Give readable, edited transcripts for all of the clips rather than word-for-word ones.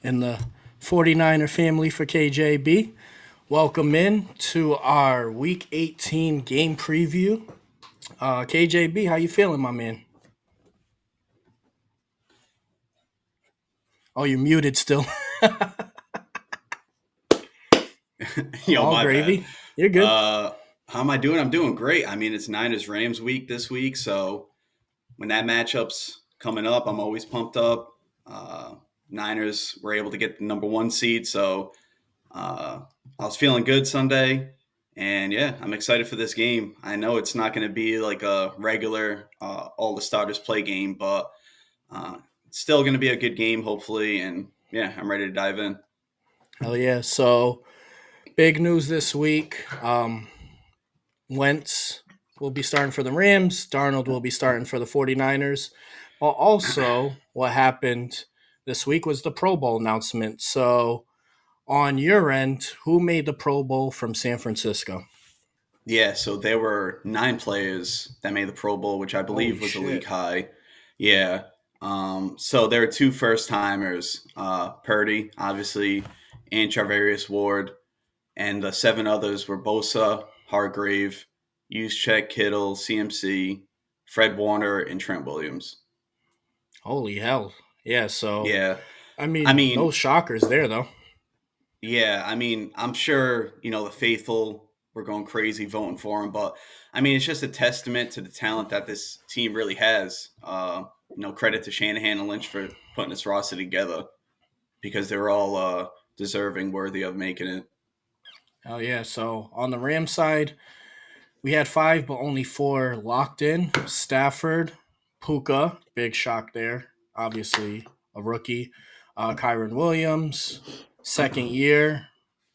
and the 49er family for KJB. Welcome in to our Week 18 game preview. KJB, how you feeling, my man? Oh, you're muted still. Yo, All my bad. gravy. You're good. Uh, how am I doing? I'm doing great. I mean, it's Niners Rams week this week, so when that matchup's coming up, I'm always pumped up. Uh, Niners were able to get the number one seed, so uh, I was feeling good Sunday, and yeah, I'm excited for this game. I know it's not going to be like a regular all the starters play game, but uh, it's still going to be a good game, hopefully, and yeah, I'm ready to dive in. Hell yeah. So, big news this week. Wentz will be starting for the Rams. Darnold will be starting for the 49ers. But also, what happened this week was the Pro Bowl announcement. So, on your end, who made the Pro Bowl from San Francisco? Yeah, so there were 9 players that made the Pro Bowl, which I Holy believe was a league shit. high. Yeah. So there are two first timers, Purdy, obviously, and Charvarius Ward, and the 7 others were Bosa, Hargrave, Juszczyk, Kittle, CMC, Fred Warner, and Trent Williams. Holy hell. Yeah, so Yeah. I I mean, no mean, shockers there though. Yeah, I mean, I'm sure, the faithful were going crazy voting for him, but I mean, it's just a testament to the talent that this team really has. Credit to Shanahan and Lynch for putting this roster together because they're all deserving, worthy of making it. Hell yeah. So on the Ram side, we had five, but only four locked in. Stafford, Puka, big shock there. Obviously a rookie. Kyron Williams, second year.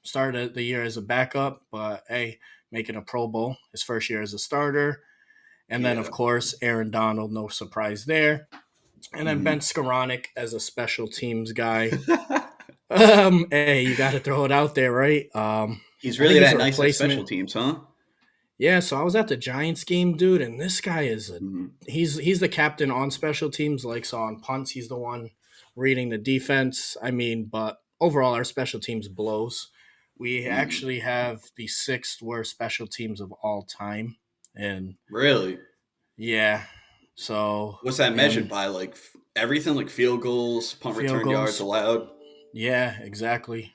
Started the year as a backup, but hey, making a Pro Bowl his first year as a starter. And then, of Yeah. course, Aaron Donald, no surprise there. And then Ben Mhm. Skoranek as a special teams guy. Hey, you got to throw it out there, right? He's I think really he's that a nice at special replacement. teams, huh? Yeah, so I was at the Giants game, dude, and this guy is a Mhm. he's the captain on special teams. Like so on punts, he's the one reading the defense. I mean, but overall, our special teams blows. We Mhm. actually have the sixth worst special teams of all time, and Really? yeah, so What's that measured and by? Like everything, like field goals, punt field return yards goals. allowed? Yeah, exactly.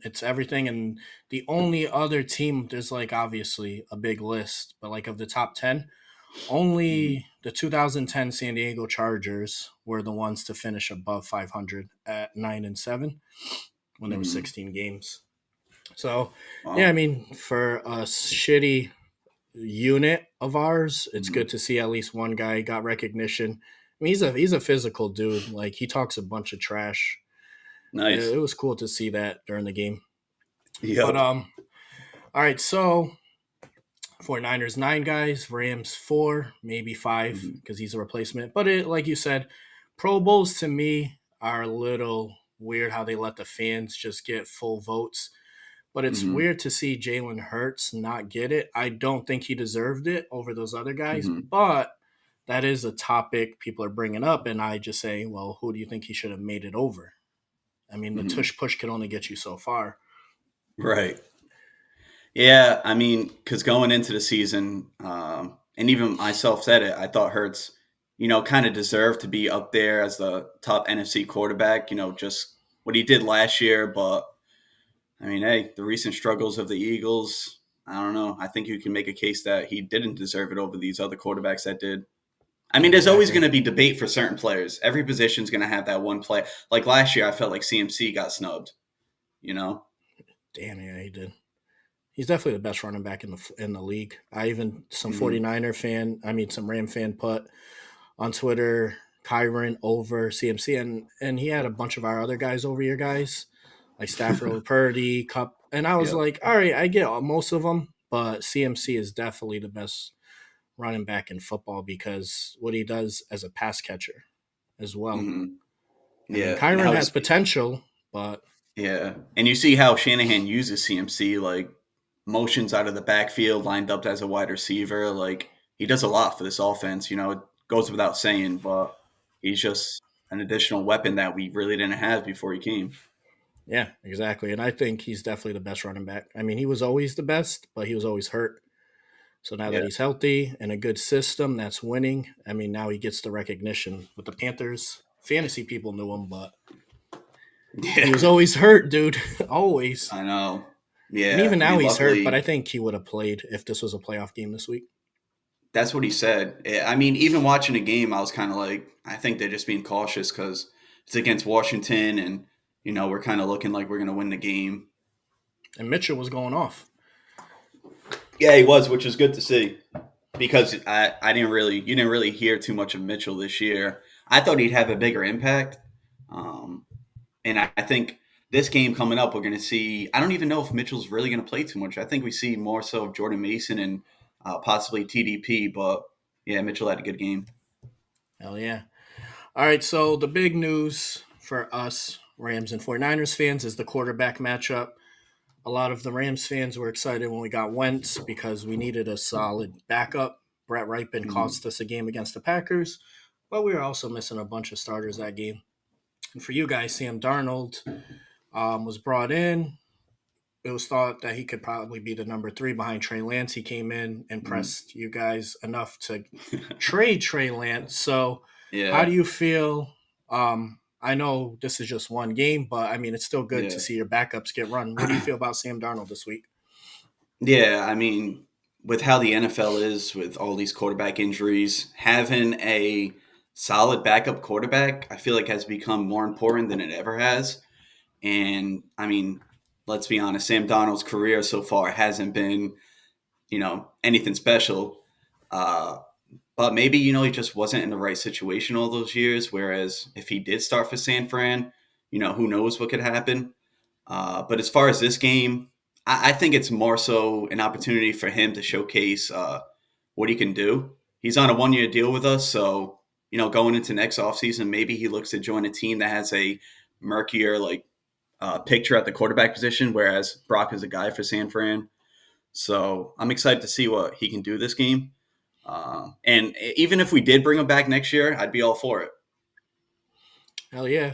It's everything, and the only other team there's like obviously a big list, but like of the top 10, Mhm. only the 2010 San Diego Chargers were the ones to finish above 500 at 9-7 when there were Mhm. 16 games. So, yeah, I Wow. mean, for a shitty unit of ours, it's Mhm. good to see at least one guy got recognition. I mean, he's a physical dude. Like he talks a bunch of trash. It Nice. was cool to see that during the game. But Yep. all right, so 49ers 9 guys, Rams 4, maybe 5 Mhm. because he's a replacement. But it, like you said, Pro Bowls to me are a little weird how they let the fans just get full votes. But it's Mhm. weird to see Jalen Hurts not get it. I don't think he deserved it over those other guys, Mhm. but that is a topic people are bringing up, and I just say, well, who do you think he should have made it over? I mean, the Mhm. tush push can only get you so far. Right. Yeah, I mean, because going into the season, and even myself said it, I thought Hurts, kind of deserved to be up there as the top NFC quarterback. Just what he did last year. But I mean, hey, the recent struggles of the Eagles, I don't know. I think you can make a case that he didn't deserve it over these other quarterbacks that did. I mean, there's always going Exactly. to be debate for certain players. Every position's going to have that one play. Like last year, I felt like CMC got snubbed. You know. Damn, yeah, he did. He's definitely the best running back in the league. I even some Hmm. 49er fan, I mean some Ram fan put on Twitter Kyron over CMC and he had a bunch of our other guys over your guys, like Stafford over Purdy, Cup, and I was Yep. like, all right, I get most of them, but CMC is definitely the best running back in football because what he does as a pass catcher as well. Hmm. I mean, Yeah, and Kyron how has he's potential, but yeah, and you see how Shanahan uses CMC like motions out of the backfield, lined up as a wide receiver. Like he does a lot for this offense. It goes without saying, but he's just an additional weapon that we really didn't have before he came. Yeah, exactly. And I think he's definitely the best running back. I mean, he was always the best, but he was always hurt. So now that Yeah. he's healthy and a good system that's winning, I mean, now he gets the recognition with the Panthers. Fantasy people knew him, but he was Yeah. always hurt, dude. Always. I know. And Yeah. even I now mean, he's hurt, but I luckily, think he would have played if this was a playoff game this week. that's what he said. I mean, even watching the game, I was kind of like, I think they're just being cautious because it's against Washington, and we're kind of looking like we're going to win the game. And Mitchell was going off. Yeah, he was, which is good to see because I didn't really, you didn't really hear too much of Mitchell this year. I thought he'd have a bigger impact, um, and I think this game coming up, we're going to see. I don't even know if Mitchell's really going to play too much. I think we see more so of Jordan Mason and possibly TDP, but yeah, Mitchell had a good game. Hell yeah. All right, so the big news for us, Rams and 49ers fans, is the quarterback matchup. A lot of the Rams fans were excited when we got Wentz because we needed a solid backup. Brett Ripon Mhm. cost us a game against the Packers, but we were also missing a bunch of starters that game. And for you guys, Sam Darnold was brought in. It was thought that he could probably be the number three behind Trey Lance. He came in, Mhm. impressed you guys enough to trade Trey Lance. So, how do Yeah, you feel? I know this is just one game, but I mean, it's still good to yeah. see your backups get run. What do you feel about Sam Darnold this week? Yeah, I mean, with how the NFL is, with all these quarterback injuries, having a solid backup quarterback, I feel like has become more important than it ever has. And I mean, let's be honest, Sam Donald's career so far hasn't been, anything special. Uh, but maybe, he just wasn't in the right situation all those years. Whereas if he did start for San Fran, who knows what could happen. But as far as this game, I think it's more so an opportunity for him to showcase what he can do. He's on a 1 year deal with us, so going into next offseason, maybe he looks to join a team that has a murkier picture at the quarterback position, whereas Brock is a guy for San Fran. So I'm excited to see what he can do this game. And even if we did bring him back next year, I'd be all for it. Hell yeah.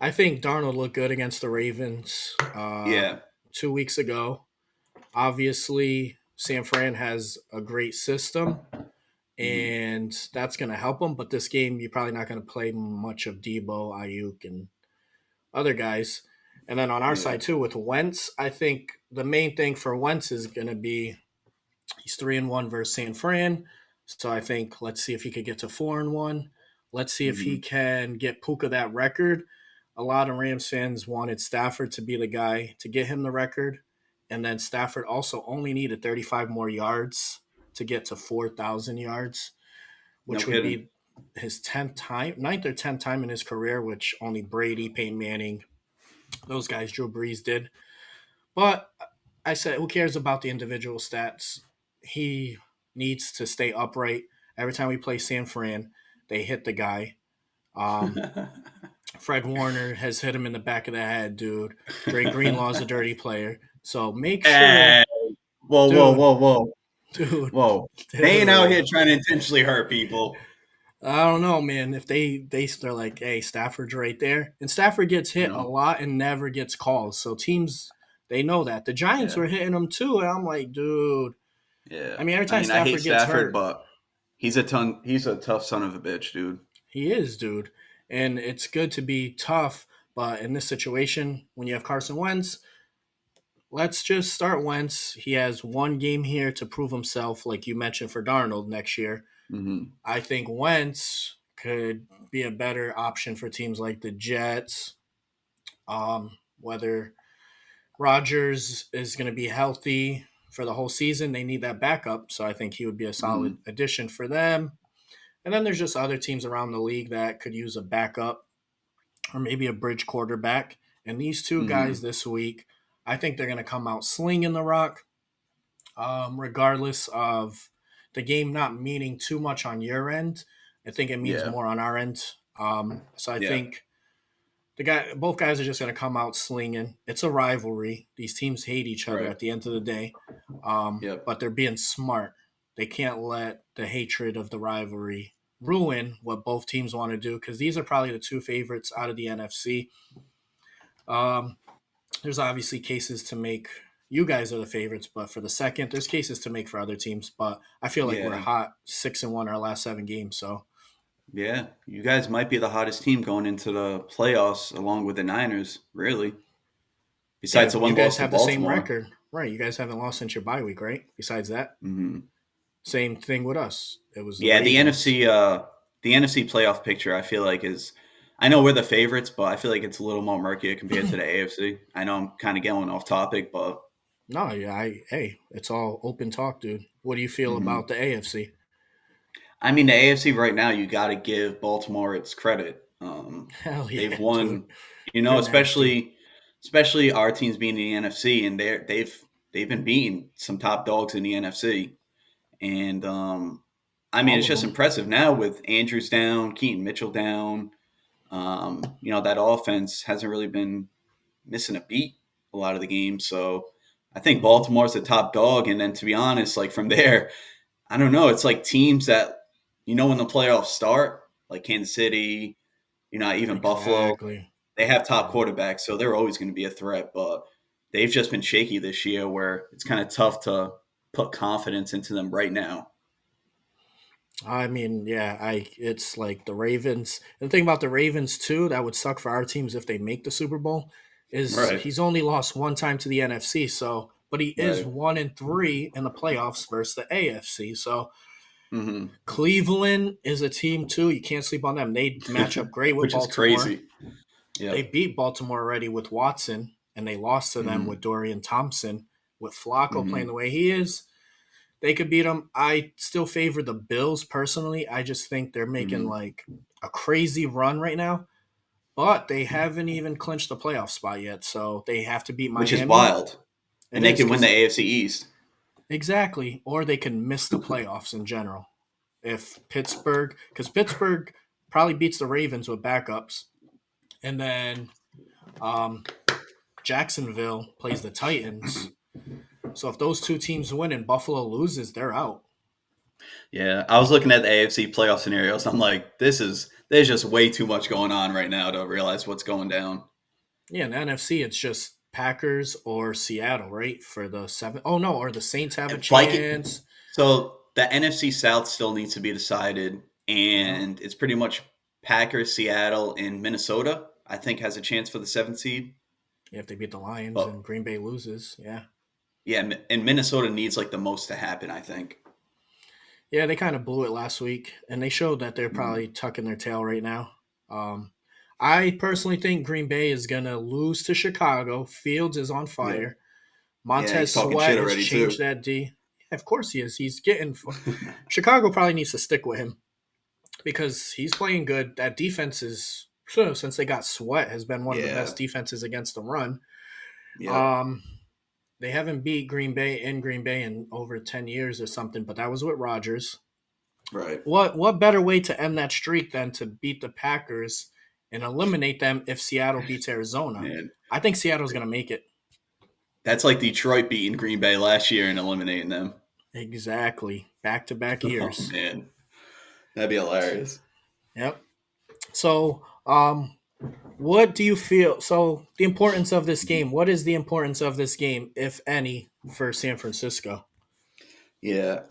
I think Darnold looked good against the Ravens Yeah. 2 weeks ago. Obviously, San Fran has a great system, Mhm. and that's going to help him. But this game, you're probably not going to play much of Debo, Ayuk, and other guys. And then on our Yeah. side too, with Wentz, I think the main thing for Wentz is going to be he's 3-1 versus San Fran. So I think let's see if he could get to 4-1. Let's see if he Mhm. can get Puka that record. A lot of Rams fans wanted Stafford to be the guy to get him the record. And then Stafford also only needed 35 more yards to get to 4,000 yards, No which would kidding. be his 10th time, ninth or 10th time in his career, which only Brady, Peyton Manning, those guys, Drew Brees did. But I said, who cares about the individual stats? He needs to stay upright. Every time we play San Fran, they hit the guy. Um, Fred Warner has hit him in the back of the head, dude. Dre Greenlaw's a dirty player. So make sure, Hey, whoa, whoa, dude, whoa, whoa, dude, whoa! They ain't out here dude. trying to intentionally hurt people. I don't know, man. If they're like, hey, Stafford's right there, and Stafford gets You hit a know? lot and never gets calls. So teams they know that the Giants Yeah, were hitting him too, and I'm like, dude. yeah. I mean, every I time mean, I hate Stafford gets Stafford, hurt, but he's a ton. He's a tough son of a bitch, dude. he is, dude. And it's good to be tough, but in this situation, when you have Carson Wentz, let's just start Wentz. He has one game here to prove himself, like you mentioned for Darnold next year. Hmm. I think Wentz could be a better option for teams like the Jets. Whether Rodgers is going to be healthy for the whole season, they need that backup. So I think he would be a solid Hmm. addition for them. And then there's just other teams around the league that could use a backup or maybe a bridge quarterback. And these two guys Hmm. this week, I think they're going to come out slinging the rock, regardless of the game not meaning too much on your end. I think it means Yeah, more on our end. So I yeah, think both guys are just going to come out slinging. It's a rivalry. These teams hate each other right. at the end of the day, Yep. but they're being smart. They can't let the hatred of the rivalry ruin what both teams want to do because these are probably the two favorites out of the NFC. Um, there's obviously cases to make. You guys are the favorites, but for the second, there's cases to make for other teams. But I feel like we're Yeah. hot 6-1 our last 7 games. So Yeah. You guys might be the hottest team going into the playoffs along with the Niners, really. yeah, Besides the you one guys loss to have the same Baltimore. record, right? You guys haven't lost since your bye week, right? Besides that, Hmm. same thing with us. It was the Yeah, Ravens. The NFC playoff picture, I feel like is, I know we're the favorites, but I feel like it's a little more murkier compared to the AFC. I know I'm kind of going off topic, but No, yeah, hey, it's all open talk, dude. What do you feel mhm. about the AFC? I mean, the AFC right now, you got to give Baltimore its credit. Hell They've yeah, dude. won, You're nasty. especially our teams being in the NFC, and they've been beating some top dogs in the NFC. And I mean, All it's of just them. impressive now with Andrews down, Keaton Mitchell down. That offense hasn't really been missing a beat a lot of the games. So I think Hmm. Baltimore's the top dog. And then to be honest, like from there, I don't know. It's like teams that, when the playoffs start, like Kansas City, even Buffalo, Exactly. they have top Yeah. quarterbacks. So they're always going to be a threat. But they've just been shaky this year where it's kind of tough to put confidence into them right now. I mean, yeah, I it's like the Ravens. And the thing about the Ravens too, that would suck for our teams if they make the Super Bowl, is Right. he's only lost one time to the NFC. So, but he is Right. 1-3 in the playoffs versus the AFC. So Hmm. Cleveland is a team too. You can't sleep on them. They match up great with Which is Baltimore. crazy. They Yep. beat Baltimore already with Watson, and they lost to them Hmm. with Dorian Thompson. With Flacco playing the Hmm. way he is, they could beat them. I still favor the Bills personally. I just think they're making Hmm. like a crazy run right now, but they haven't even clinched the playoff spot yet. So they have to beat Which is Miami. wild. It And they is can win the because AFC East. exactly, or they can miss the playoffs in general. If Pittsburgh, because Pittsburgh probably beats the Ravens with backups, and then um, Jacksonville plays the Titans. So if those two teams win and Buffalo loses, they're out. Yeah, I was looking at the AFC playoff scenarios. I'm like, there's just way too much going on right now to realize what's going down. Yeah, in the NFC, it's just Packers or Seattle, right? For the seven. Oh no, or the Saints have a Viking. chance. So the NFC South still needs to be decided, Yeah, and it's pretty much Packers, Seattle, and Minnesota. I think has a chance for the seventh seed. if they beat the Lions But and Green Bay loses, yeah, yeah, and Minnesota needs like the most to happen. I think. yeah, they kind of blew it last week, and they showed that they're Mhm. probably tucking their tail right now. Um, I personally think Green Bay is gonna lose to Chicago. Fields is on Yeah, fire. yeah, he's Montez talking shit Sweat has already changed too. that D. Yeah, of course he is. He's getting. Chicago probably needs to stick with him because he's playing good. That defense is since they got Sweat has been one of the Yeah. best defenses against the run. Yep. Um, they haven't beat Green Bay in over 10 years or something, but that was with Rodgers. Right. What better way to end that streak than to beat the Packers and eliminate them if Seattle beats Arizona? Man, I think Seattle's gonna make it. that's like Detroit beating Green Bay last year and eliminating them. Exactly. Back to back Oh years. man, that'd be hilarious. Yep. So, what do you feel? So, the importance of this game. What is the importance of this game, if any, for San Francisco? Yeah.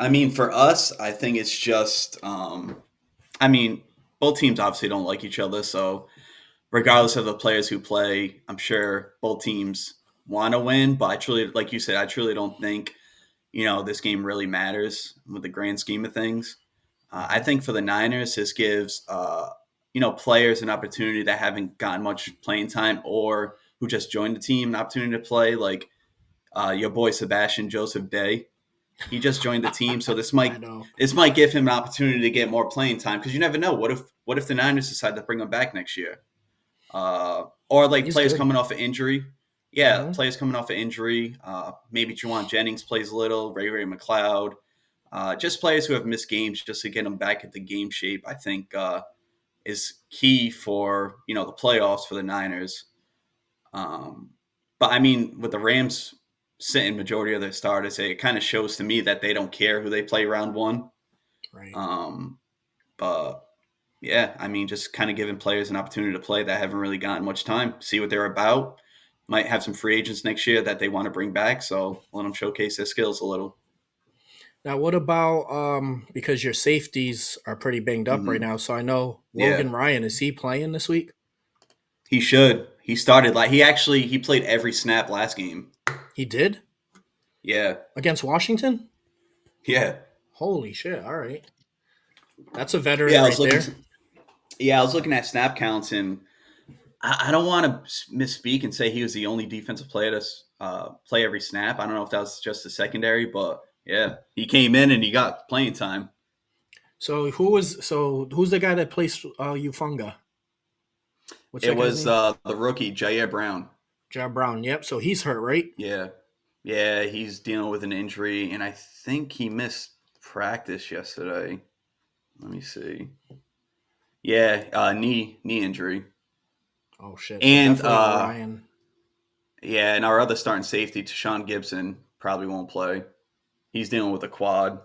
I mean, for us, I think it's just. I mean, both teams obviously don't like each other, so regardless of the players who play, I'm sure both teams want to win. But I truly, like you said, I truly don't think this game really matters with the grand scheme of things. I Mhm. think for the Niners, this gives players an opportunity that haven't gotten much playing time or who just joined the team an opportunity to play, like your boy Sebastian Joseph Day. He just joined the team, so this I might know. this might give him an opportunity to get more playing time because you never know. What if the Niners decide to bring him back next year, or like He's players good. coming off of injury? Yeah, Hmm. players coming off of injury. Maybe Juwan Jennings plays a little. Ray McLeod. Just players who have missed games just to get them back into game shape. I think is key for the playoffs for the Niners. Um, but I mean, with the Rams sitting majority of their starters, it kind of shows to me that they don't care who they play round one. Right. Um, But yeah, I mean, just kind of giving players an opportunity to play that haven't really gotten much time, see what they're about. Might have some free agents next year that they want to bring back, so let them showcase their skills a little. Now, what about because your safeties are pretty banged up right Hmm. now? So I know Yeah, Logan Ryan, is he playing this week? he should. He started like he played every snap last game. He did Yeah, against Washington. yeah, Holy shit! All right, that's a veteran yeah. right there. I was looking at snap counts, and I don't want to misspeak and say he was the only defensive player to play every snap. I don't know if that was just the secondary, but yeah, he came in and he got playing time. Who's the guy that plays Ufunga? What's It that guy's was name? the rookie Jair Brown. Jared Brown. Yep. So he's hurt, right? Yeah, yeah, he's dealing with an injury, and I think he missed practice yesterday. Let me see. Yeah, knee injury, Oh shit! So and definitely Ryan. yeah, and our other starting safety, Tashawn Gibson, probably won't play. He's dealing with a quad.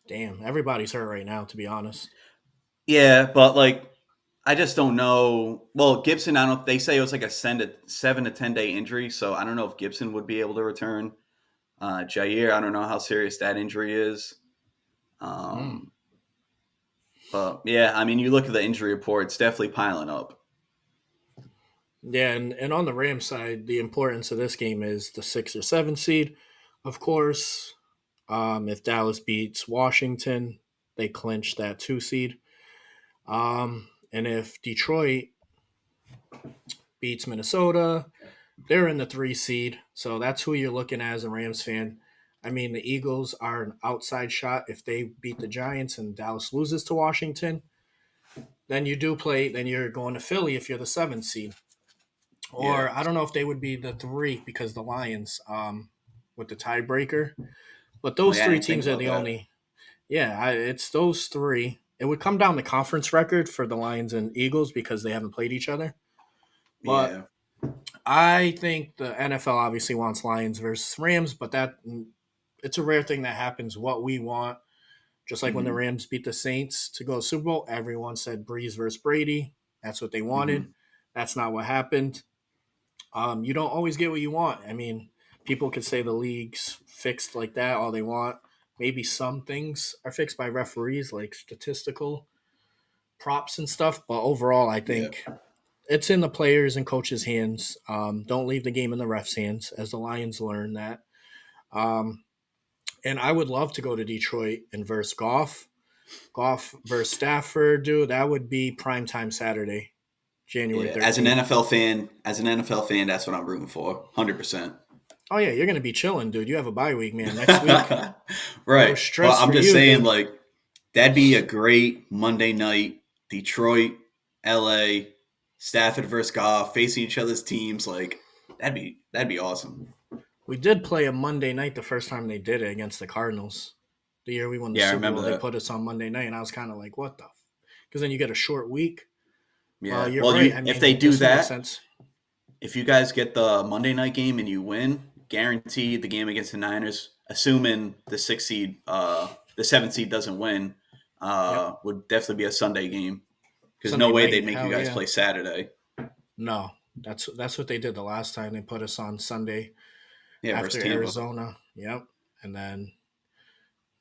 Damn, everybody's hurt right now. To be honest. Yeah, but like I just don't know. Well, Gibson, I don't. They say it was like a 7 to 10 day injury, so I don't know if Gibson would be able to return. Jair, I don't know how serious that injury is. Hmm. Um, but yeah, I mean, you look at the injury report; it's definitely piling up. Yeah, and on the Rams side, the importance of this game is the 6 or 7 seed. Of course, if Dallas beats Washington, they clinch that 2 seed. And if Detroit beats Minnesota, they're in the 3 seed. So that's who you're looking at as a Rams fan. I mean, the Eagles are an outside shot. If they beat the Giants and Dallas loses to Washington, then you do play. Then you're going to Philly if you're the 7 seed. Yeah. Or I don't know if they would be the 3 because the Lions with the tiebreaker. But Oh those yeah, I three didn't think teams are about the that. only. Yeah, it's those 3. It would come down to conference record for the Lions and Eagles because they haven't played each other. But Yeah. I think the NFL obviously wants Lions versus Rams, but that it's a rare thing that happens. What we want, just like when the Hmm. Rams beat the Saints to go to Super Bowl, everyone said Breeze versus Brady. That's what they wanted. Hmm. That's not what happened. You don't always get what you want. I mean, people could say the league's fixed like that all they want. Maybe some things are fixed by referees, like statistical props and stuff. But overall, I Yeah. think it's in the players and coaches' hands. Don't leave the game in the refs' hands, as the Lions learned that. Um, and I would love to go to Detroit and versus Goff. Goff versus Stafford, dude. That would be primetime Saturday, January Yeah. As an 13th. NFL fan, that's what I'm rooting for. 100%. Oh, yeah, you're going to be chilling, dude. You have a bye week, man. Next week, no Right. But stress I'm for just you, saying, dude. like, that'd be a great Monday night. Detroit, LA, Stafford versus Goff facing each other's teams. Like, that'd be awesome. We did play a Monday night the first time they did it against the Cardinals. The year we won the Yeah, I Super remember Bowl, they that. put us on Monday night, and I was kind of like, what the? Because then you get a short week. Yeah. You're Well, right. I if they mean, do this would make that, sense. if you guys get the Monday night game and you win, guaranteed the game against the Niners, assuming the 7th seed doesn't win, Yep. would definitely be a Sunday game because no Sunday way night. they'd make you Hell guys yeah. play Saturday. No, that's what they did the last time. They put us on Sunday Yeah, versus after Tampa. Arizona. Yep. And then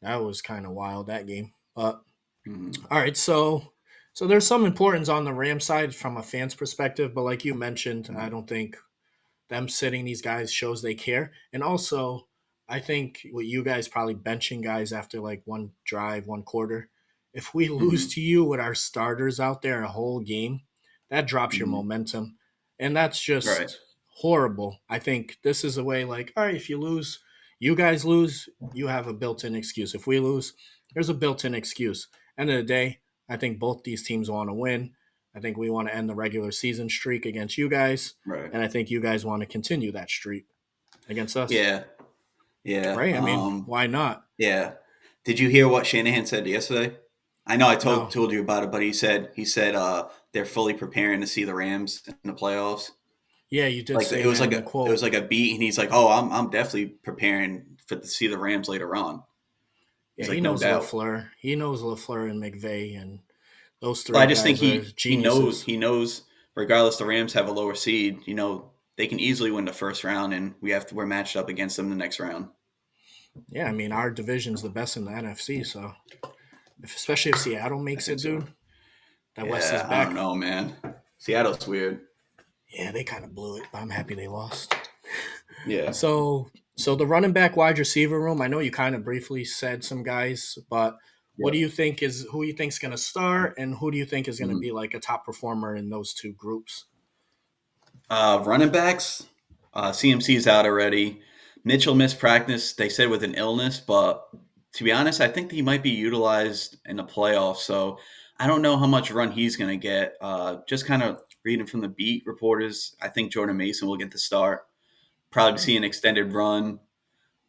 that was kind of wild that game. But Mhm. all right, so there's some importance on the Ram side from a fan's perspective, but like you mentioned, I Mhm. don't think them sitting these guys shows they care. And also, I think what you guys probably benching guys after like one drive, 1 quarter. If we lose Mhm. to you with our starters out there a whole game, that drops your Mhm. momentum. And that's Right. just horrible. I think this is a way like, all right, if you lose, you guys lose, you have a built in excuse. If we lose, there's a built in excuse. End of the day, I think both these teams want to win. I think we want to end the regular season streak against you guys. Right. And I think you guys want to continue that streak against us, Yeah. Yeah. right? I mean, why not? Yeah. Did you hear what Shanahan said yesterday? I know I told No. told you about it, but he said they're fully preparing to see the Rams in the playoffs. Yeah, you did Like say that in the it was quote. like a beat, and he's like, "Oh, I'm definitely preparing for to see the Rams later on." Yeah, He's he like, no knows doubt. LaFleur. He knows LaFleur and McVay, and those But I three just think guys are geniuses. he knows regardless the Rams have a lower seed, they can easily win the first round, and we're matched up against them the next round. Yeah, I mean our division's the best in the NFC, so especially if Seattle I makes think it, so. dude, that West is Yeah, I don't back. know, man. Seattle's weird. Yeah, they kind of blew it, but I'm happy they lost. Yeah. So the running back wide receiver room, I know you kind of briefly said some guys, but what do Yep. you think is who you think's going to start, and who do you think is going to Mhm. be like a top performer in those two groups? Running backs, CMC's out already. Mitchell missed practice, they said with an illness, but to be honest, I think he might be utilized in the playoffs. So I don't know how much run he's going to get. Just kind of reading from the beat reporters, I think Jordan Mason will get the start. Probably Hmm, see an extended run,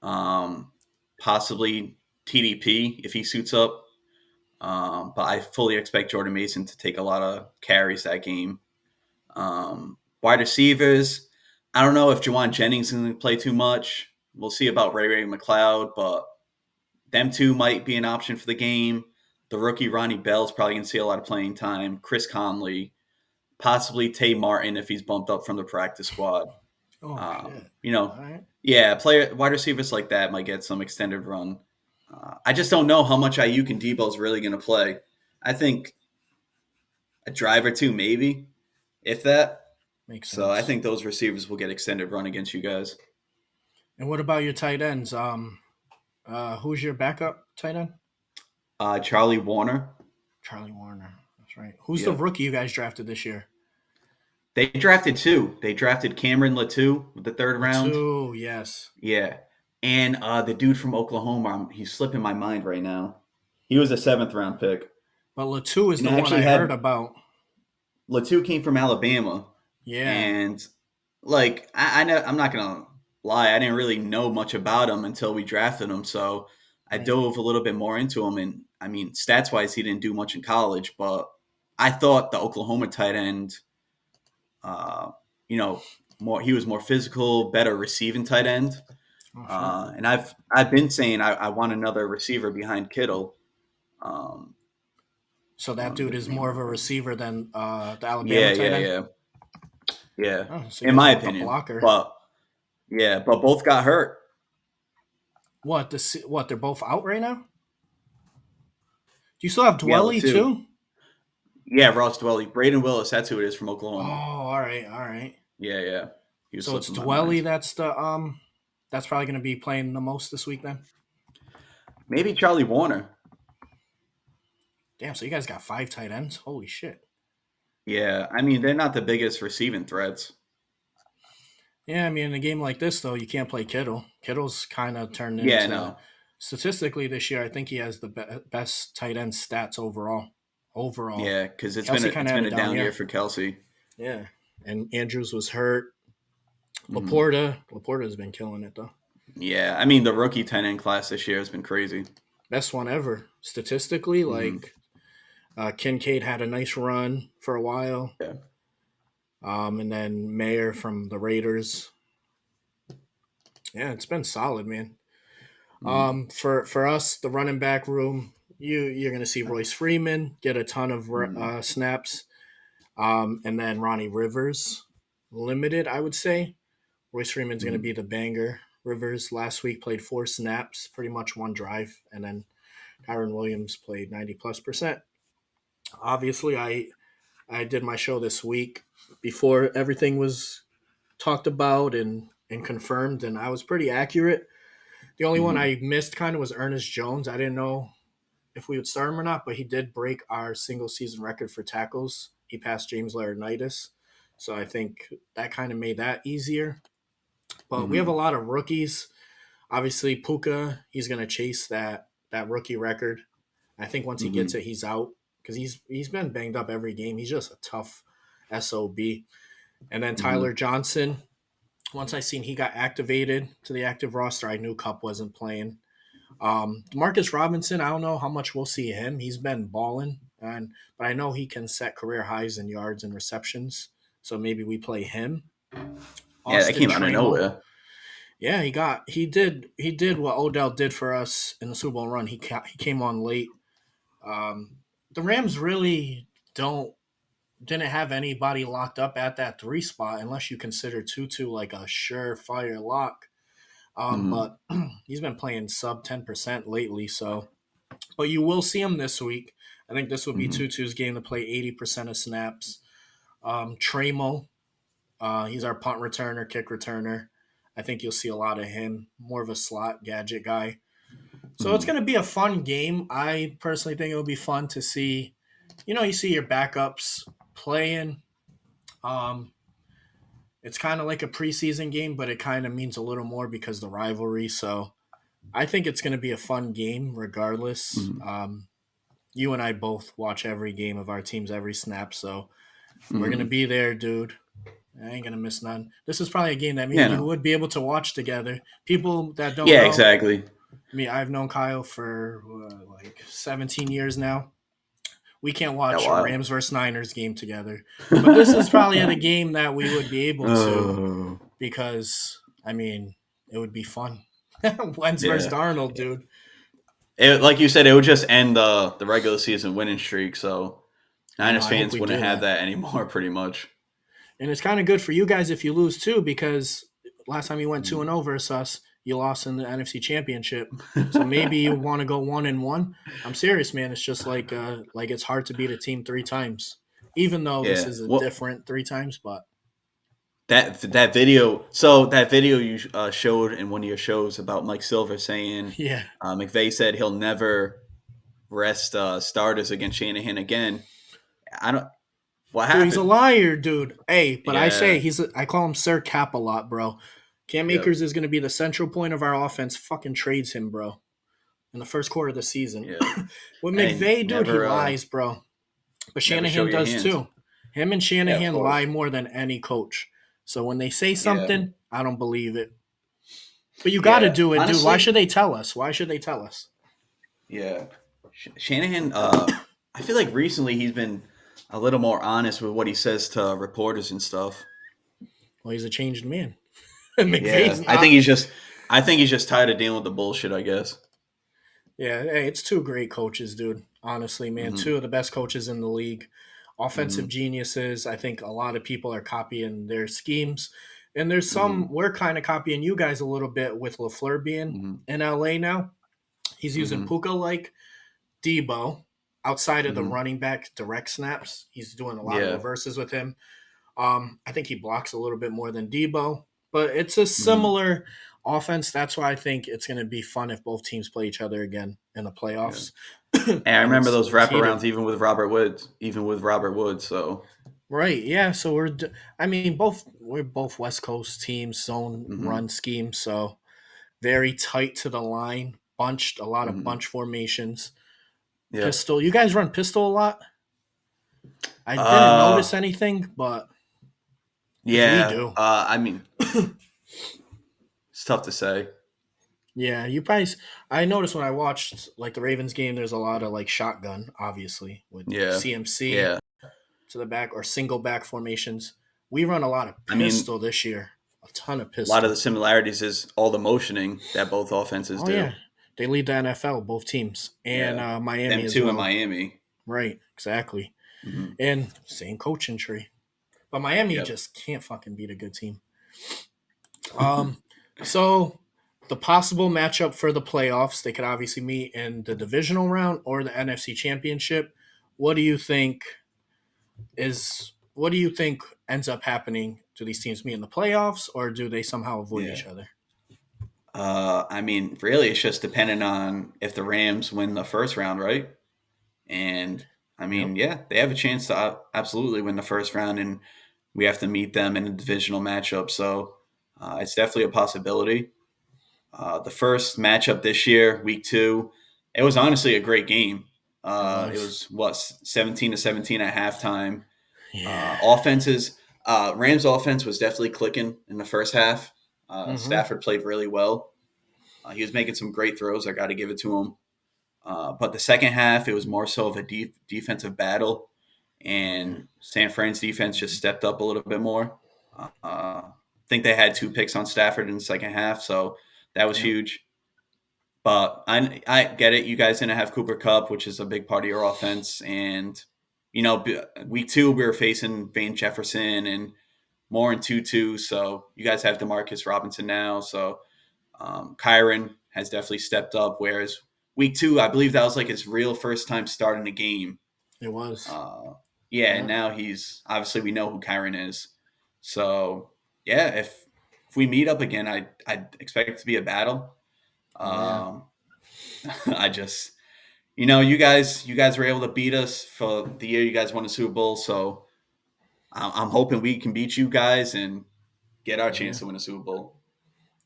um, possibly TDP if he suits up. But I fully expect Jordan Mason to take a lot of carries that game. Wide receivers, I don't know if Jawan Jennings is going to play too much. We'll see about Ray McLeod, but them two might be an option for the game. The rookie Ronnie Bell's probably going to see a lot of playing time. Chris Conley, possibly Tay Martin if he's bumped up from the practice squad. oh Um, shit! you All know, right, yeah, player wide receivers like that might get some extended run. I just don't know how much Ayuk and Debo is really going to play. I think a drive or two, maybe, if that. makes So I sense. think those receivers will get extended run against you guys. And what about your tight ends? Who's your backup tight end? Charlie Warner. Charlie Warner. That's right. Who's the Yep. rookie you guys drafted this year? They drafted two. They drafted Cameron Latou with the third round. Latu. Yes, Yeah. And the dude from Oklahoma, he's slipping my mind right now. He was a seventh round pick. but Latu is And the I one actually I heard had about. Latou came from Alabama. Yeah. And like I'm not gonna lie, I didn't really know much about him until we drafted him. So I Right. dove a little bit more into him. And I mean, stats wise, he didn't do much in college, but I thought the Oklahoma tight end uh, you know, more he was more physical, better receiving tight end. Oh shit. And I've been saying I want another receiver behind Kittle. Um, So Hold that on, let me dude get the is name more real of a quick. receiver than the Alabama Yeah, tight yeah, end. yeah, yeah. Oh, so you In guys my want the opinion, blocker? but yeah, but both got hurt. What what? They're both out right now. Do you still have Yeah, Dwelly too. too? Yeah, Ross Dwelly, Braden Willis. That's who it is from Oh, Oklahoma. all right, all right. Yeah, yeah. He was So it's slipping my mind. Dwelly that's probably going to be playing the most this week then. Maybe Charlie Warner. Damn, so you guys got five tight ends. Holy shit. Yeah, I mean they're not the biggest receiving threats. Yeah, I mean in a game like this though, you can't play Kittle. Kittle's kind of turned Yeah, into no. statistically this year. I think he has the best tight end stats overall. Overall, Yeah, because Kelsey kind it's of had been a a down down year year. for Kelsey. Yeah, and Andrews was hurt. Mhm. Laporta has been killing it though. Yeah, I mean the rookie tight end class this year has been crazy. Best one ever statistically. Hmm. Like Kincaid had a nice run for a while, Yeah. and then Mayer from the Raiders. Yeah, it's been solid, man. Hmm. For us, the running back room, you're gonna see Royce Freeman get a ton of Hmm. snaps, and then Ronnie Rivers, limited, I would say. Royce Freeman's gonna Hmm. be the banger. Rivers last week played 4 snaps, pretty much one drive, and then Tyron Williams played 90+%. Obviously, I did my show this week before everything was talked about and confirmed, and I was pretty accurate. The only one Hmm. I missed kind of was Ernest Jones. I didn't know if we would start him or not, but he did break our single season record for tackles. He passed James Laurinaitis. So I think that kind of made that easier. But we have a Hmm. lot of rookies. Obviously, Puka, he's going to chase that rookie record. I think once he gets Hmm. it, he's out because he's been banged up every game. He's just a tough SOB. And then Tyler Hmm. Johnson, once I seen he got activated to the active roster, I knew Cup wasn't playing. Marcus Robinson, I don't know how much we'll see him. He's been balling, but I know he can set career highs in yards and receptions. So maybe we play him. Yeah, that Austin came out of Trammell, nowhere. Yeah, he did what Odell did for us in the Super Bowl run. He came on late. The Rams really don't didn't have anybody locked up at that three spot unless you consider Tutu like a surefire lock. Mm-hmm. But he's been playing sub 10% lately, so but you will see him this week. I think this will be Mm-hmm. Tutu's game to play 80% of snaps. Tremo, he's our punt returner, kick returner. I think you'll see a lot of him, more of a slot gadget guy. So it's Mm-hmm. going to be a fun game. I personally think it'll be fun to see. You see your backups playing. Um, it's kind of like a preseason game, but it kind of means a little more because the rivalry. So I think it's going to be a fun game regardless. Mm-hmm. You and I both watch every game of our teams every snap, so we're going to Mm-hmm. be there, dude. I ain't going to miss none. This is probably a game that me Yeah, and you no. would be able to watch together. People that don't Yeah, know, exactly. I've known Kyle for like 17 years now. We can't Yeah, watch a wow. Rams versus Niners game together. But this is probably the game that we would be able to Oh, because, it would be fun. Wentz versus yeah. Darnold, dude. Like you said, it would just end the regular season winning streak. So I know. Niners I hope fans we wouldn't do have that. that anymore, pretty much. And it's kind of good for you guys if you lose too, because last time you went 2-0 Mm. versus us, you lost in the NFC Championship. So maybe you want to go 1-1. I'm serious, man. It's just like it's hard to beat a team three times, even though this Yeah. is a Well, different three times. But that video. So that video you showed in one of your shows about Mike Silver saying yeah, McVay said he'll never rest starters against Shanahan again. I don't. What dude, he's a happened? liar, dude. Hey, but Yeah. I call him Sir Cap a lot, bro. Cam Yep. Akers is going to be the central point of our offense. Fucking trades him, bro, in the first quarter of the season. Yeah. With And McVay, dude, he never lies, bro. But never show Shanahan your does hands. too. Him and Yeah, of Shanahan lie course. more than any coach. So when they say Yeah. something, I don't believe it. But you got to Yeah. do it, dude. Why Honestly, should they tell us? Why should they tell us? yeah. Shanahan, I feel like recently he's been a little more honest with what he says to reporters and stuff. Well, he's a changed man. Yeah, McVay's not. I think he's just tired of dealing with the bullshit. I guess. Yeah, hey, it's two great coaches, dude. Honestly, man, Hmm. two of the best coaches in the league. Offensive Hmm. geniuses. I think a lot of people are copying their schemes. And there's some, Hmm. we're kind of copying you guys a little bit with LaFleur being Hmm. in LA now. He's using Hmm. Puka like Debo outside of the Hmm. running back direct snaps. He's doing a lot of Yeah. reverses with him. I think he blocks a little bit more than Debo, but it's a Hmm. similar offense. That's why I think it's going to be fun if both teams play each other again in the Yeah. playoffs. And I And remember it's those it's heated. wraparounds, even with Robert Woods, So. Right. Yeah. So we're both West Coast teams, zone Hmm. run scheme. So very tight to the line, bunched, a lot of Hmm. bunch formations. Yep. Pistol. You guys run pistol a lot? I didn't Uh. notice anything, but because we Yeah. do. I mean, it's tough to say. Yeah, you probably. I noticed when I watched like the Ravens game, there's a lot of like shotgun, obviously with Yeah. CMC Yeah. to the back or single back formations. We run a lot of I mean, pistol this year, a ton of a lot of the pistol. similarities is all the motioning that both offenses Oh yeah, do. they lead the NFL, both teams, and Yeah. Miami Them as two in well. Miami. Right, exactly, Hmm. and same coaching tree. But Miami Yep. just can't fucking beat a good team. Um, so the possible matchup for the playoffs, they could obviously meet in the divisional round or the NFC Championship. What do you think what do you think ends up happening? Do these teams meet in the playoffs or do they somehow avoid Yeah. each other? I mean, really, it's just dependent on if the Rams win the first round, right? And I mean, Yep. yeah, they have a chance to absolutely win the first round, and we have to meet them in a divisional matchup. So it's definitely a possibility. The first matchup this year, week two, it was honestly a great game. It It was. was what 17-17 at halftime. Yeah. Offenses, Rams offense was definitely clicking in the first half. Mm-hmm. Stafford played really well. He was making some great throws. I got to give it to him. But the second half, it was more so of a defensive battle, and San Fran's defense just stepped up a little bit more. Uh, think they had 2 picks on Stafford in the second half, so that was Yep. huge. But I get it. You guys didn't have Cooper Cup, which is a big part of your offense. And, week 2, we were facing Van Jefferson and more in Tutu. So you guys have Demarcus Robinson now. So Kyron has definitely stepped up. Whereas week 2, I believe that was like his real first time starting a game. It was. Uh, yeah, and Yeah. now he's obviously we know who Kyron is. So yeah, if we meet up again, I expect it to be a battle. Oh yeah. Um, I just you guys were able to beat us for the year you guys won the Super Bowl, so I'm hoping we can beat you guys and get our Oh yeah. chance to win a Super Bowl.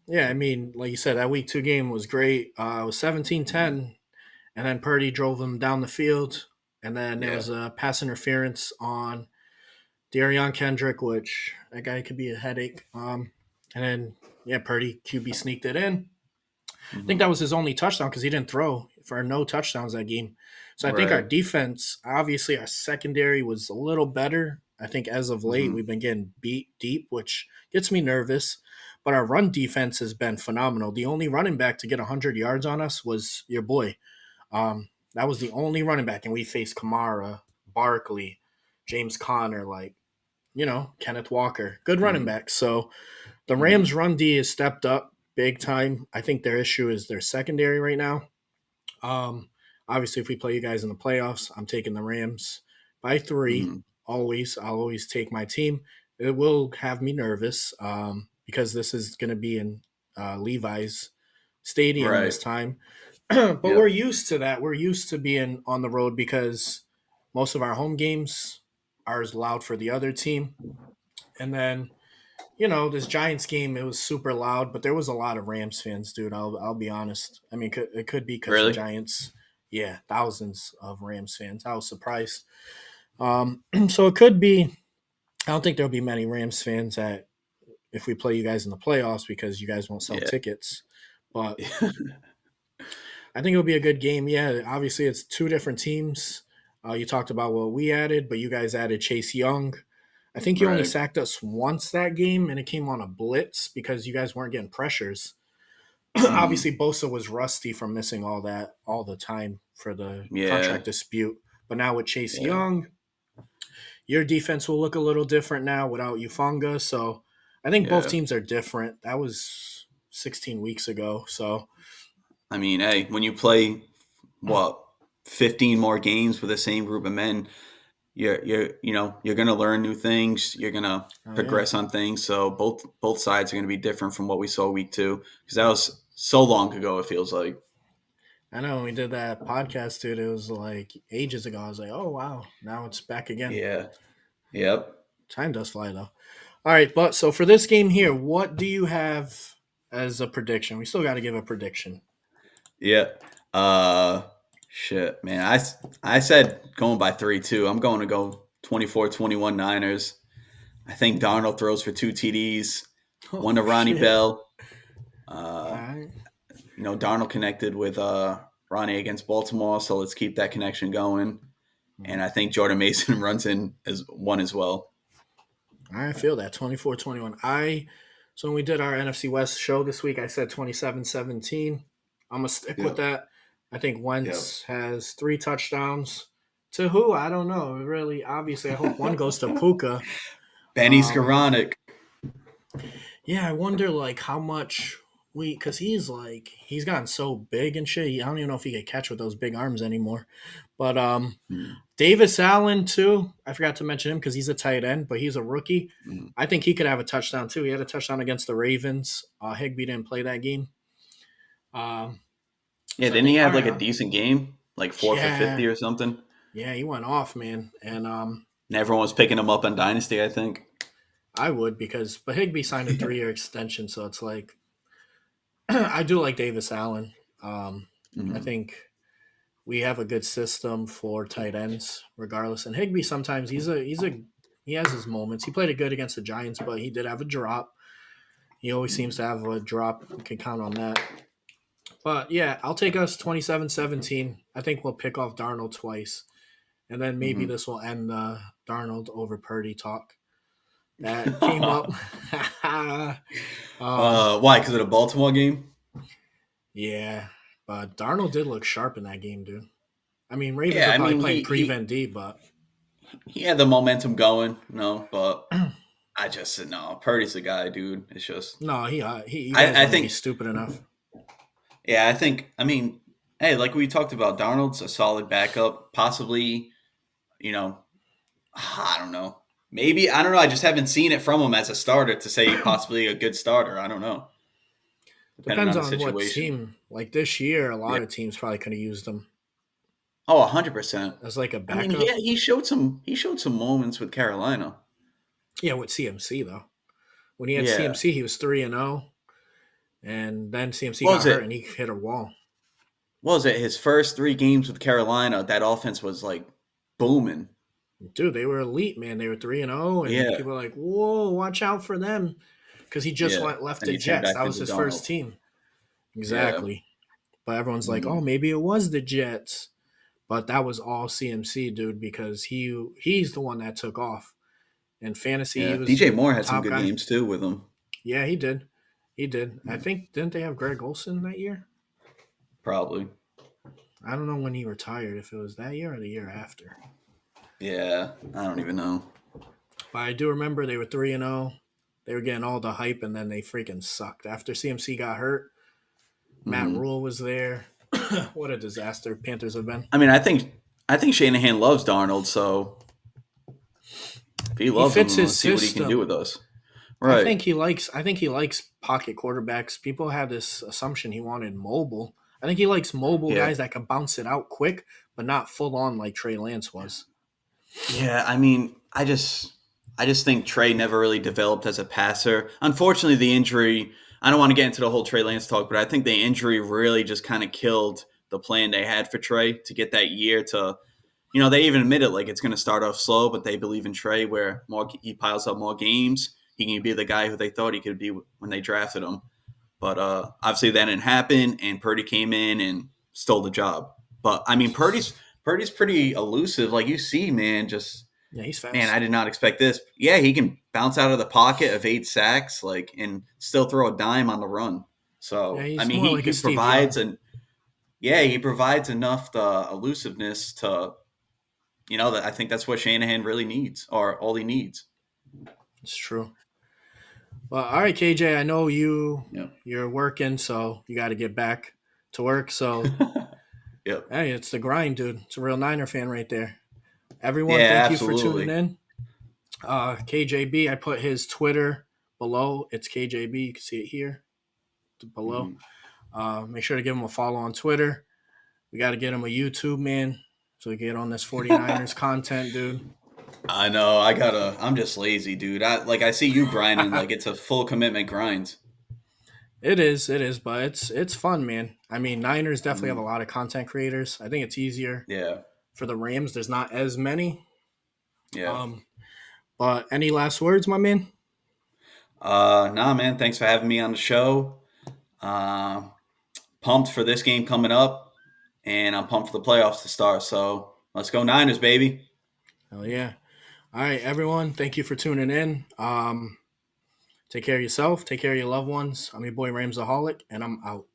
Yeah, I mean, like you said, that week 2 game was great. It was 17-10, and then Purdy drove him down the field, and then there Yeah. was a pass interference on Darion Kendrick, which that guy could be a headache. And then yeah, Purdy QB sneaked it in. I think Hmm. that was his only touchdown because he didn't throw for no touchdowns that game. So I think our Right. defense, obviously, our secondary was a little better. I think as of late, Hmm. we've been getting beat deep, which gets me nervous. But our run defense has been phenomenal. The only running back to get 100 yards on us was your boy. That was the only running back, and we faced Kamara, Barkley, James Conner, Kenneth Walker, good running Hmm. back. So the Hmm. Rams' run D has stepped up big time. I think their issue is their secondary right now. Um, Obviously, if we play you guys in the playoffs, I'm taking the Rams by 3. Hmm. Always, I'll always take my team. It will have me nervous because this is going to be in Levi's Stadium Right. this time. But we're Yep. used to that. We're used to being on the road because most of our home games are as loud for the other team. And then this Giants game, it was super loud, but there was a lot of Rams fans, dude. I'll be honest. I mean, it could be because the Really? Giants, yeah, thousands of Rams fans. I was surprised. So it could be. I don't think there'll be many Rams fans at if we play you guys in the playoffs because you guys won't sell Yeah. tickets. But I think it'll be a good game. Yeah, obviously it's two different teams. You talked about what we added, but you guys added Chase Young. I think you only Right. sacked us once that game, and it came on a blitz because you guys weren't getting pressures. Hmm. Obviously, Bosa was rusty from missing all that all the time for the Yeah. contract dispute. But now with Chase Yeah. Young, your defense will look a little different now without Ufanga. So I think both Yeah. teams are different. That was 16 weeks ago. So I mean, hey, when you play what 15 more games with the same group of men, you're gonna learn new things. You're gonna oh yeah. progress on things. So both sides are gonna be different from what we saw week 2 because that was so long ago. It feels like. I know when we did that podcast, dude, it was like ages ago. I was like, oh, wow. Now it's back again. Yeah. Yep. Time does fly, though. All right. But so for this game here, what do you have as a prediction? We still got to give a prediction. Yeah. Uh. Shit, man. I said going by 3-2. I'm going to go 24-21 Niners. I think Darnold throws for 2 TDs, one to Oh, Ronnie shit. Bell. All Uh, right. Darnold connected with Ronnie against Baltimore, so let's keep that connection going. And Mhm. I think Jordan Mason runs in as one as well. I feel that 24-21. So when we did our NFC West show this week, I said 27-17. I'm going to stick with Yep. that. I think Yep. Wentz has 3 touchdowns. To who? I don't know. Really, obviously, I hope one goes to Puka. Benny Um, Skoranek. Yeah, I wonder like how much because he's gotten so big and shit. I don't even know if he could catch with those big arms anymore. But Mm, Davis Allen too. I forgot to mention him because he's a tight end, but he's a rookie. mm. I think he could have a touchdown too. He had a touchdown against the Ravens. Higbee didn't play that game. Um, Yeah, so I didn't he think all have right, like a decent game, like 4 for 50 yeah, or something? yeah, he went off, man, and And everyone was picking him up on Dynasty, I think. I would but Higbee signed a 3 year extension, so it's like I do like Davis Allen. Um, I Mm, think we have a good system for tight ends, regardless. And Higby sometimes he has his moments. He played it good against the Giants, but he did have a drop. He always seems to mm, have a drop. We can count on that. But yeah, I'll take us 27-17. I think we'll pick off Darnold twice. And then maybe mm. this will end the Darnold over Purdy talk. that came up. Why? Because of the Baltimore game? Yeah, but Darnold did look sharp in that game, dude. I mean, Ravens Yeah, were I probably mean playing he prevent D, but he had the momentum going, but I just no. Purdy's the guy, dude. It's just no, he you guys I wouldn't be think stupid enough. yeah, I mean, hey, like we talked about, Darnold's a solid backup, possibly. You know, I don't know. Maybe I don't know. I just haven't seen it from him as a starter to say possibly a good starter. I don't know, depending Depends on the on what situation. team. Like this year, a Yeah. lot of teams probably could have used him Oh, 100%. as like a I mean, backup. he showed some moments with Carolina. Yeah, with CMC though. When he had Yeah. CMC, he was 3-0, and then CMC What was got hurt it? and he hit a wall. What was it? His first 3 games with Carolina, that offense was like booming. Dude, they were elite, man. They were 3-0, and Yeah. people were like, "Whoa, watch out for them," because he just Yeah. went left Then the he turned Jets. back That was into his first Donald. team. Yeah. Exactly. But everyone's like, "Oh, Mm. maybe it was the Jets," but that was all CMC, dude, because he's the one that took off. In fantasy, he Yeah. was DJ Moore the had some top good guy. games too with him. Yeah, he did. He did. I think didn't they have Greg Olson that year? Probably. I don't know when he retired. If it was that year or the year after. Yeah. I don't even know. But I do remember they were 3-0. They were getting all the hype, and then they freaking sucked. After CMC got hurt, Matt Hmm. Rule was there. What a disaster Panthers have been. I mean, I think Shanahan loves Darnold, so if he He loves him, fits then his let's see what he can do system. with us. I Right. think he likes. I think he likes pocket quarterbacks. People had this assumption he wanted mobile. I think he likes mobile Yeah. guys that can bounce it out quick, but not full on like Trey Lance was. Yeah, I mean, I just think Trey never really developed as a passer. Unfortunately, the injury, I don't want to get into the whole Trey Lance talk, but I think the injury really just kind of killed the plan they had for Trey to get that year to, they even admit it, like it's going to start off slow, but they believe in Trey where more he piles up more games, he can be the guy who they thought he could be when they drafted him. But obviously that didn't happen, and Purdy came in and stole the job. But I mean, Purdy's pretty elusive, like you see, man. Just Yeah, he's man, I fast. did not expect this. Yeah, he can bounce out of the pocket, evade sacks, like and still throw a dime on the run. Yeah, So I he's mean, more like a he Steve Young. provides he provides enough elusiveness to that I think that's what Shanahan really needs, or all he needs. It's true. Well, all right, KJ. I know Yeah. you're working, so you got to get back to work. So Yep. hey, it's the grind, dude. It's a real Niner fan right there. Everyone, Yeah, thank you for tuning absolutely. in. KJB, I put his Twitter below. It's KJB. You can see it here below. Mhm. Make sure to give him a follow on Twitter. We got to get him a YouTube, man, so we get on this 49ers content, dude. I know. I'm just lazy, dude. I see you grinding like it's a full commitment grind. It is, but it's fun, man. I mean, Niners definitely have a Mhm. lot of content creators. I think it's easier Yeah. for the Rams. There's not as many. Yeah. Um, but any last words, my man? Nah, man. Thanks for having me on the show. Uh, Pumped for this game coming up, and I'm pumped for the playoffs to start. So let's go Niners, baby. Hell yeah! All right, everyone. Thank you for tuning in. Take care of yourself. Take care of your loved ones. I'm your boy Ramsaholic, and I'm out.